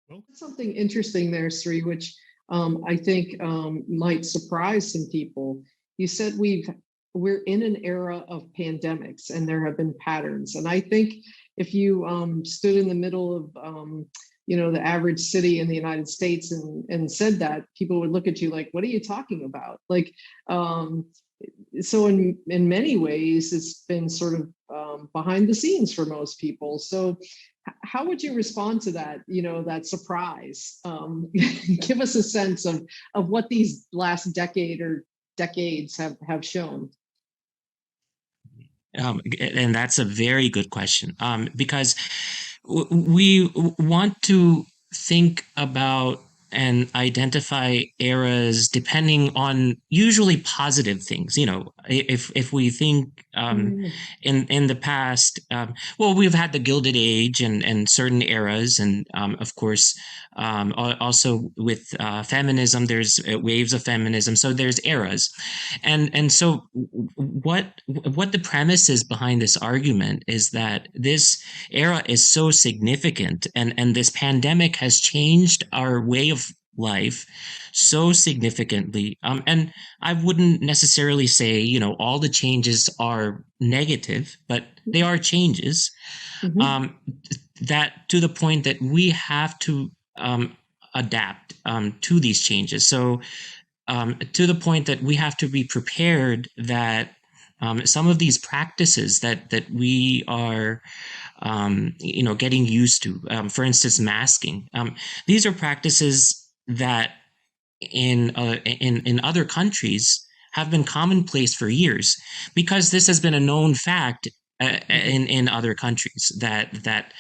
Well, something interesting there, Sri, which I think might surprise some people. You said we're in an era of pandemics, and there have been patterns. And I think if you stood in the middle of the average city in the United States and said that, people would look at you like, "What are you talking about?" Like, um, so in many ways, it's been sort of behind the scenes for most people. So how would you respond to that, that surprise? Give us a sense of what these last decade or decades have shown. And that's a very good question, because we want to think about and identify eras depending on usually positive things. If we think Mm, in the past, well, we've had the Gilded Age and certain eras, and of course, also with feminism, there's waves of feminism. So there's eras, and so what the premise is behind this argument is that this era is so significant, and this pandemic has changed our way of life so significantly. And I wouldn't necessarily say, all the changes are negative, but they are changes, mhm. um, that to the point that we have to adapt to these changes. So to the point that we have to be prepared that some of these practices that we are getting used to, for instance, masking. These are practices that in other countries have been commonplace for years, because this has been a known fact in other countries that